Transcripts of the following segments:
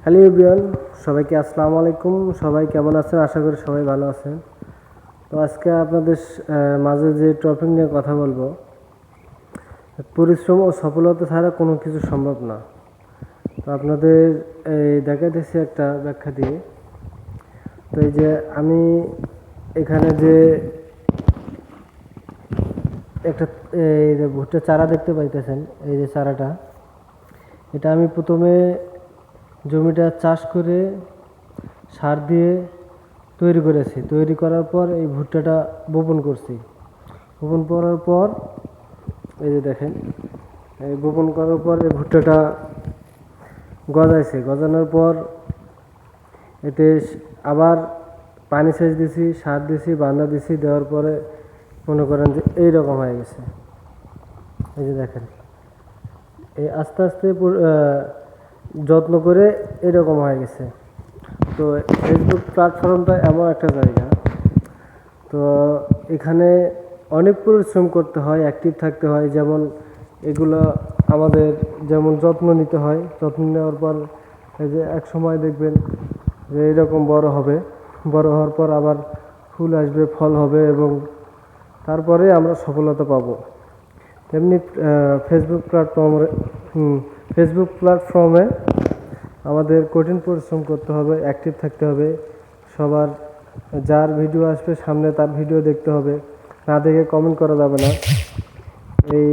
Hello everyone, সবাইকে আসসালামু আলাইকুম। সবাই কেমন আছেন? আশা করি সবাই ভালো আছেন। তো আজকে আপনাদের মাঝে যে টপিক নিয়ে কথা বলবো, পরিশ্রম ও সফলতা ছাড়া কোনো কিছু সম্ভব না। তো আপনাদের দেখাইতেছি একটা ব্যাখ্যা দিয়ে। তো এই যে আমি এখানে যে একটা এই যে ভুট্টা চারা দেখতে পাইতেছেন, এই যে চারাটা, এটা আমি প্রথমে জমিটা চাষ করে সার দিয়ে তৈরি করেছি। তৈরি করার পর এই ভুট্টাটা বপন করছি। বপন করার পর এই যে দেখেন, এই বপন করার পর এই ভুট্টাটা গজাইছে। গজানোর পর এতে আবার পানি সেচ দিছি, সার দিছি, বান্দা দিছি। দেওয়ার পরে মনে করেন যে এইরকম হয়ে গেছে। এই যে দেখেন, এই আস্তে আস্তে যত্ন করে এরকম হয়ে গেছে। তো ফেসবুক প্ল্যাটফর্মটা এমন একটা জায়গা, তো এখানে অনেক পরিশ্রম করতে হয়, অ্যাক্টিভ থাকতে হয়। যেমন এগুলো আমাদের যেমন যত্ন নিতে হয়, যত্ন নেওয়ার পর এই যে এক সময় দেখবেন যে এরকম বড় হবে। বড় হওয়ার পর আবার ফুল আসবে, ফল হবে এবং তারপরে আমরা সফলতা পাবো। তেমনি ফেসবুক প্ল্যাটফর্মে আমাদের কঠিন পরিশ্রম করতে হবে, অ্যাক্টিভ থাকতে হবে। সবার যার ভিডিও আসবে সামনে তার ভিডিও দেখতে হবে, না দেখে কমেন্ট করা যাবে না। এই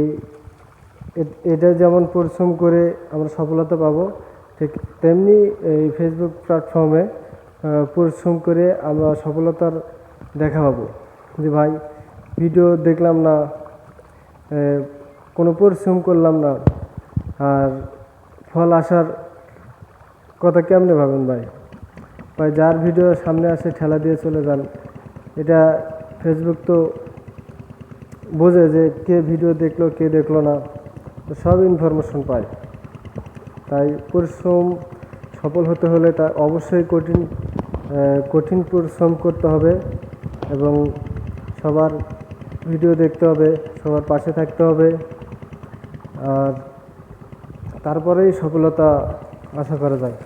এটা যেমন পরিশ্রম করে আমরা সফলতা পাবো, ঠিক তেমনি এই ফেসবুক প্ল্যাটফর্মে পরিশ্রম করে আমরা সফলতার দেখা পাবো। যে ভাই ভিডিও দেখলাম না, কোনো পরিশ্রম করলাম না, আর ফল আসার কথা কেমনে ভাবেন ভাই? ভাই যার ভিডিও সামনে আসে ঠেলা দিয়ে চলে যান। এটা ফেসবুক তো বোঝে যে কে ভিডিও দেখলো কে দেখলো না, তো সব ইনফরমেশন পায়। তাই পরিশ্রম সফল হতে হলে তা অবশ্যই কঠিন পরিশ্রম করতে হবে এবং সবার ভিডিও দেখতে হবে, সবার পাশে থাকতে হবে। আর তারপরেই সফলতা আশা করা যায়।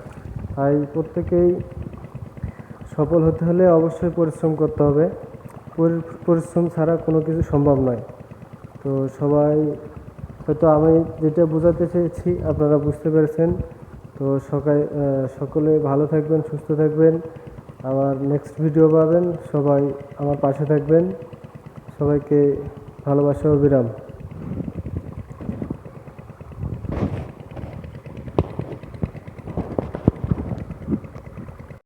তাই প্রত্যেকেই সফল হতে হলে অবশ্যই পরিশ্রম করতে হবে। পরিশ্রম ছাড়া কোনো কিছু সম্ভব নয়। তো সবাই হয়তো আমি যেটা বোঝাতে চেয়েছি আপনারা বুঝতে পেরেছেন। তো সকলে ভালো থাকবেন, সুস্থ থাকবেন। আবার নেক্সট ভিডিও পাবেন। সবাই আমার পাশে থাকবেন। সবাইকে ভালোবাসা ও বিরাম।